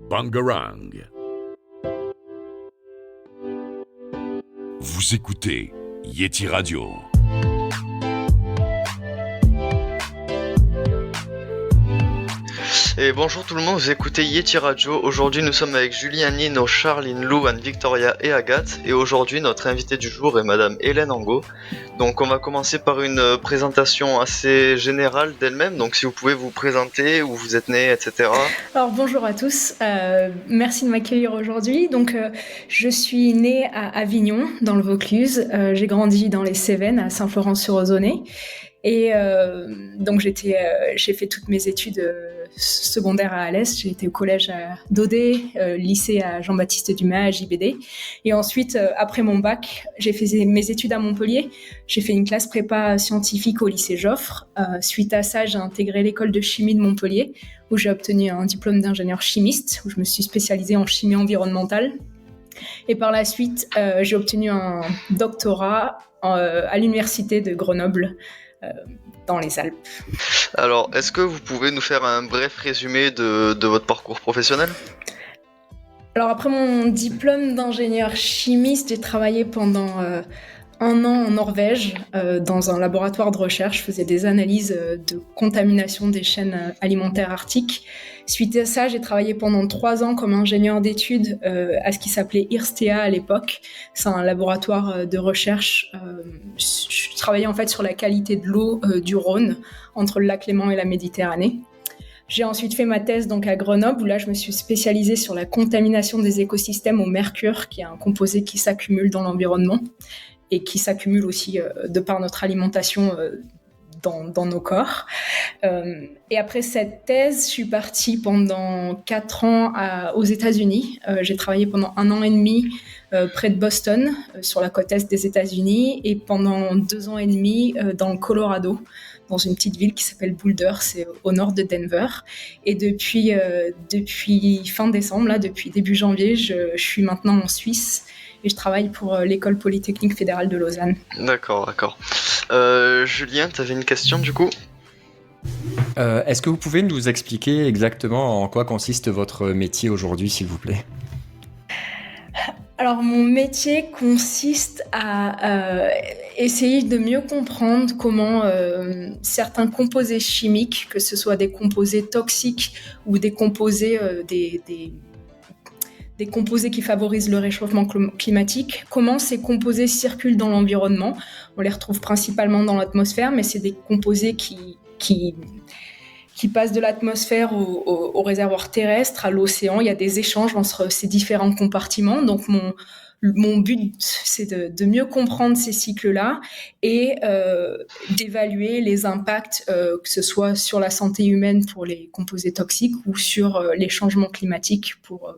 Bangarang. Vous écoutez Yeti Radio. Et bonjour tout le monde, vous écoutez Yeti Radio. Aujourd'hui nous sommes avec Julien, Nino, Charline, Lou, Anne-Victoria et Agathe. Et aujourd'hui notre invitée du jour est Madame Hélène Angot. Donc on va commencer par une présentation assez générale d'elle-même. Donc si vous pouvez vous présenter, où vous êtes née, etc. Alors bonjour à tous, merci de m'accueillir aujourd'hui. Donc je suis née à Avignon, dans le Vaucluse. J'ai grandi dans les Cévennes, à Saint-Florent-sur-Ozonay. Et donc j'ai fait toutes mes études secondaires à Alès. J'ai été au collège à Daudet, lycée à Jean-Baptiste Dumas, à JBD. Et ensuite, après mon bac, j'ai fait mes études à Montpellier. J'ai fait une classe prépa scientifique au lycée Joffre. Suite à ça, j'ai intégré l'école de chimie de Montpellier, où j'ai obtenu un diplôme d'ingénieur chimiste, où je me suis spécialisée en chimie environnementale. Et par la suite, j'ai obtenu un doctorat à l'université de Grenoble, dans les Alpes. Alors, est-ce que vous pouvez nous faire un bref résumé de votre parcours professionnel ? Alors après mon diplôme d'ingénieur chimiste, j'ai travaillé pendant 1 an en Norvège dans un laboratoire de recherche. Je faisais des analyses de contamination des chaînes alimentaires arctiques. Suite à ça, j'ai travaillé pendant 3 ans comme ingénieur d'études à ce qui s'appelait IRSTEA à l'époque. C'est un laboratoire de recherche. Je travaillais en fait sur la qualité de l'eau du Rhône entre le lac Léman et la Méditerranée. J'ai ensuite fait ma thèse donc à Grenoble, où là je me suis spécialisée sur la contamination des écosystèmes au mercure, qui est un composé qui s'accumule dans l'environnement et qui s'accumule aussi de par notre alimentation dans nos corps. Et après cette thèse, je suis partie pendant 4 ans aux États-Unis. J'ai travaillé pendant 1 an et demi près de Boston, sur la côte est des États-Unis, et pendant 2 ans et demi dans le Colorado, dans une petite ville qui s'appelle Boulder, c'est au nord de Denver. Et depuis fin décembre, là, depuis début janvier, je suis maintenant en Suisse et je travaille pour l'École Polytechnique Fédérale de Lausanne. D'accord. Julien, tu avais une question du coup ? Est-ce que vous pouvez nous expliquer exactement en quoi consiste votre métier aujourd'hui, s'il vous plaît ? Alors, mon métier consiste à essayer de mieux comprendre comment certains composés chimiques, que ce soit des composés toxiques ou des composés, des composés qui favorisent le réchauffement climatique, comment ces composés circulent dans l'environnement. On les retrouve principalement dans l'atmosphère, mais c'est des composés qui passent de l'atmosphère au réservoir terrestre, à l'océan. Il y a des échanges entre ces différents compartiments. Donc, mon but, c'est de mieux comprendre ces cycles-là et d'évaluer les impacts, que ce soit sur la santé humaine pour les composés toxiques ou sur les changements climatiques pour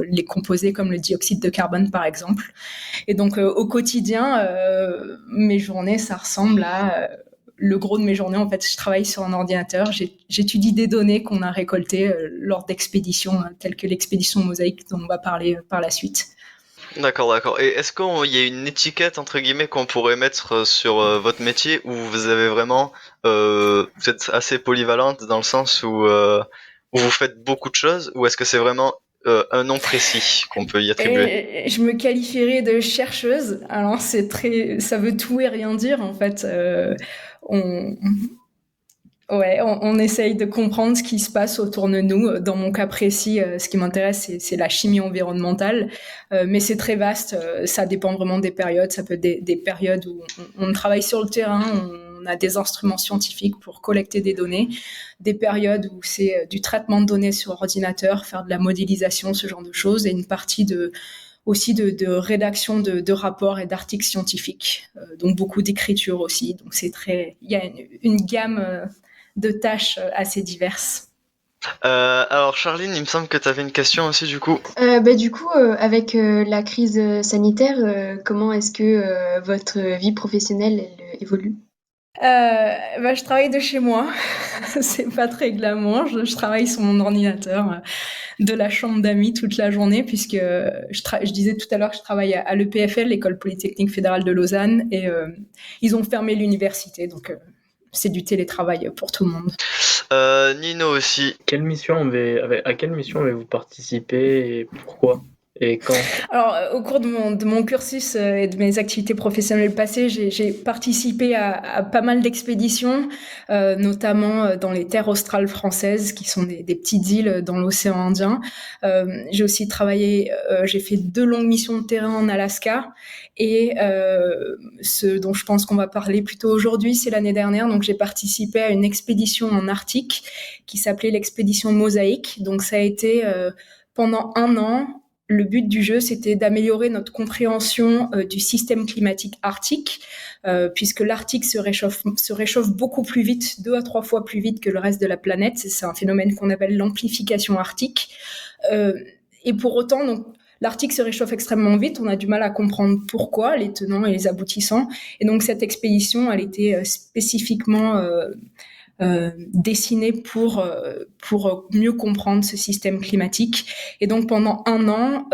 les composés comme le dioxyde de carbone, par exemple. Et donc, au quotidien, mes journées, ça ressemble à... le gros de mes journées, en fait, je travaille sur un ordinateur, j'étudie des données qu'on a récoltées lors d'expéditions telles que l'expédition Mosaïque dont on va parler par la suite. D'accord. Et est-ce qu'il y a une étiquette, entre guillemets, qu'on pourrait mettre sur votre métier, où vous avez vraiment... vous êtes assez polyvalente dans le sens où vous faites beaucoup de choses, ou est-ce que c'est vraiment un nom précis qu'on peut y attribuer ? Je me qualifierais de chercheuse. Alors, ça veut tout et rien dire, en fait. On essaye de comprendre ce qui se passe autour de nous. Dans mon cas précis, ce qui m'intéresse, c'est la chimie environnementale. Mais c'est très vaste. Ça dépend vraiment des périodes. Ça peut être des périodes où on travaille sur le terrain, on a des instruments scientifiques pour collecter des données. Des périodes où c'est du traitement de données sur ordinateur, faire de la modélisation, ce genre de choses. Et une partie aussi de rédaction de rapports et d'articles scientifiques. Donc beaucoup d'écriture aussi. Donc il y a une gamme de tâches assez diverses. Alors Charline, il me semble que tu avais une question aussi du coup. Avec la crise sanitaire, comment est-ce que votre vie professionnelle elle, évolue ? Je travaille de chez moi. C'est pas très glamour. Je travaille sur mon ordinateur de la chambre d'amis toute la journée, puisque je disais tout à l'heure que je travaille à l'EPFL, l'École Polytechnique Fédérale de Lausanne, et ils ont fermé l'université, donc c'est du télétravail pour tout le monde. Nino aussi. À quelle mission avez-vous participé et pourquoi et quand? Alors, au cours de mon cursus et de mes activités professionnelles passées, j'ai participé à pas mal d'expéditions, notamment dans les terres australes françaises, qui sont des petites îles dans l'océan Indien. J'ai aussi travaillé, j'ai fait 2 longues missions de terrain en Alaska, et ce dont je pense qu'on va parler plutôt aujourd'hui, c'est l'année dernière. Donc, j'ai participé à une expédition en Arctique qui s'appelait l'expédition Mosaïque. Donc, ça a été pendant 1 an. Le but du jeu, c'était d'améliorer notre compréhension du système climatique arctique, puisque l'Arctique se réchauffe beaucoup plus vite, 2 à 3 fois plus vite que le reste de la planète. C'est un phénomène qu'on appelle l'amplification arctique. Et pour autant, donc, l'Arctique se réchauffe extrêmement vite. On a du mal à comprendre pourquoi, les tenants et les aboutissants. Et donc, cette expédition, elle était spécifiquement dessinée pour mieux comprendre ce système climatique. Et donc pendant 1 an,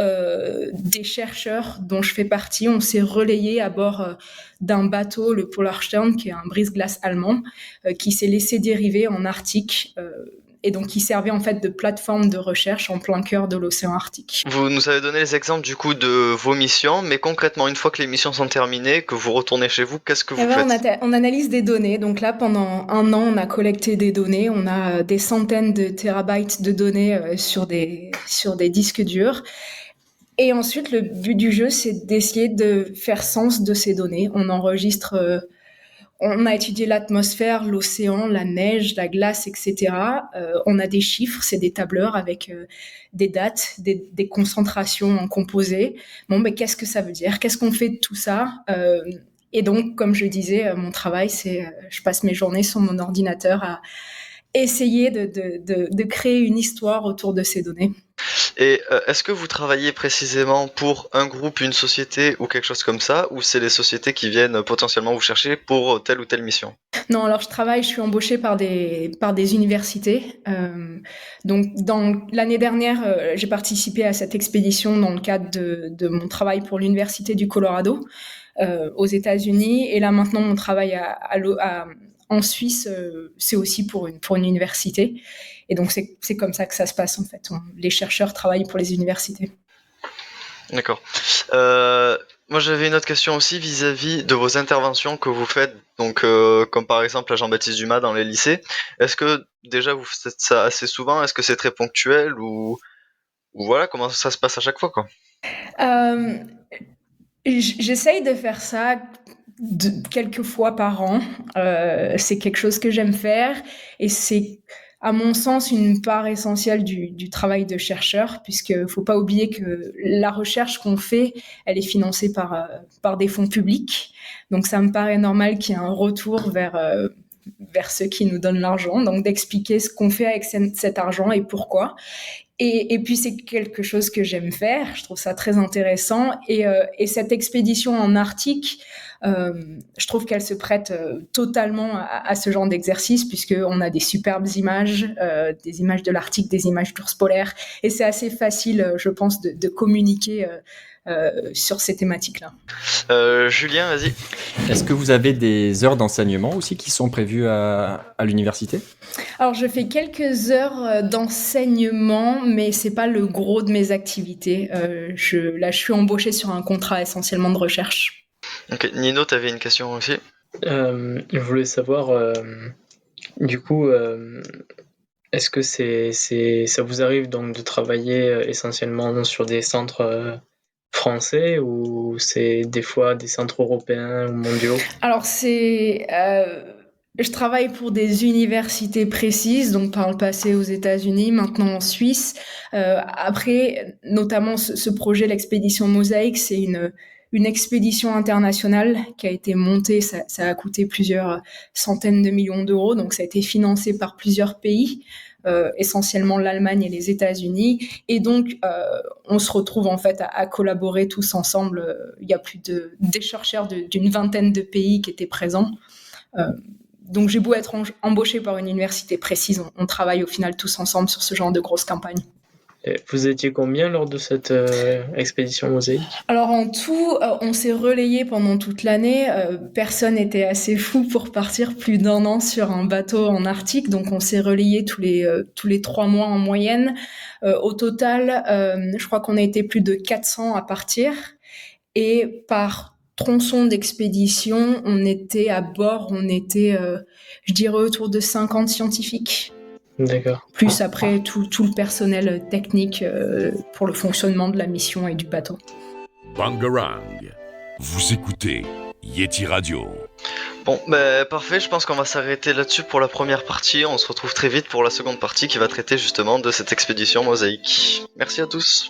des chercheurs dont je fais partie, on s'est relayés à bord d'un bateau, le Polarstern, qui est un brise-glace allemand, qui s'est laissé dériver en Arctique, et donc qui servait en fait de plateforme de recherche en plein cœur de l'océan Arctique. Vous nous avez donné les exemples du coup de vos missions, mais concrètement, une fois que les missions sont terminées, que vous retournez chez vous, qu'est-ce que vous faites? On analyse des données. Donc là, pendant 1 an, on a collecté des données. On a des centaines de térabytes de données sur des disques durs. Et ensuite, le but du jeu, c'est d'essayer de faire sens de ces données. On enregistre, on a étudié l'atmosphère, l'océan, la neige, la glace, etc. On a des chiffres, c'est des tableurs avec des dates, des concentrations en composés. Bon, mais qu'est-ce que ça veut dire? Qu'est-ce qu'on fait de tout ça? Et donc, comme je disais, mon travail, c'est, je passe mes journées sur mon ordinateur à essayer de créer une histoire autour de ces données. Et est-ce que vous travaillez précisément pour un groupe, une société ou quelque chose comme ça, ou c'est les sociétés qui viennent potentiellement vous chercher pour telle ou telle mission? Non, alors je suis embauchée par des universités. Donc l'année dernière, j'ai participé à cette expédition dans le cadre de mon travail pour l'université du Colorado aux États-Unis. Et là maintenant, mon travail en Suisse, c'est aussi pour une université. Et donc c'est comme ça que ça se passe en fait. Les chercheurs travaillent pour les universités. D'accord. Moi j'avais une autre question aussi vis-à-vis de vos interventions que vous faites, donc comme par exemple à Jean-Baptiste Dumas dans les lycées. Est-ce que déjà vous faites ça assez souvent? Est-ce que c'est très ponctuel ou voilà, comment ça se passe à chaque fois quoi? J'essaye de faire ça quelques fois par an. C'est quelque chose que j'aime faire, et c'est, à mon sens, une part essentielle du travail de chercheur, puisque faut pas oublier que la recherche qu'on fait, elle est financée par des fonds publics. Donc ça me paraît normal qu'il y ait un retour vers ceux qui nous donnent l'argent, donc d'expliquer ce qu'on fait avec cet argent et pourquoi. Et puis c'est quelque chose que j'aime faire, je trouve ça très intéressant. Et cette expédition en Arctique, je trouve qu'elle se prête totalement à ce genre d'exercice, puisqu'on a des superbes images, des images de l'Arctique, des images d'ours polaires, et c'est assez facile, je pense, de communiquer sur ces thématiques-là. Julien, vas-y. Est-ce que vous avez des heures d'enseignement aussi qui sont prévues à l'université? Alors, je fais quelques heures d'enseignement, mais c'est pas le gros de mes activités. Là, je suis embauchée sur un contrat essentiellement de recherche. Ok, Nino, t'avais une question aussi? Je voulais savoir, du coup, est-ce que ça vous arrive donc de travailler essentiellement sur des centres français, ou c'est des fois des centres européens ou mondiaux? Alors, je travaille pour des universités précises, donc par le passé aux États-Unis, maintenant en Suisse. Après, notamment ce projet, l'expédition Mosaïque, c'est une expédition internationale qui a été montée. Ça a coûté plusieurs centaines de millions d'euros, donc ça a été financé par plusieurs pays. Essentiellement l'Allemagne et les États-Unis, et donc on se retrouve en fait à collaborer tous ensemble. Il y a des chercheurs d'une vingtaine de pays qui étaient présents. Donc j'ai beau être embauchée par une université précise, on travaille au final tous ensemble sur ce genre de grosses campagnes. Et vous étiez combien lors de cette expédition Mosaïque? Alors en tout, on s'est relayé pendant toute l'année. Personne n'était assez fou pour partir plus d'un an sur un bateau en Arctique, donc on s'est relayé tous les 3 mois en moyenne. Au total, je crois qu'on a été plus de 400 à partir. Et par tronçon d'expédition, on était à bord, je dirais, autour de 50 scientifiques. D'accord. Plus après tout le personnel technique pour le fonctionnement de la mission et du bateau. Bangarang. Vous écoutez Yeti Radio. Bon, parfait, je pense qu'on va s'arrêter là-dessus pour la première partie. On se retrouve très vite pour la seconde partie qui va traiter justement de cette expédition mosaïque. Merci à tous.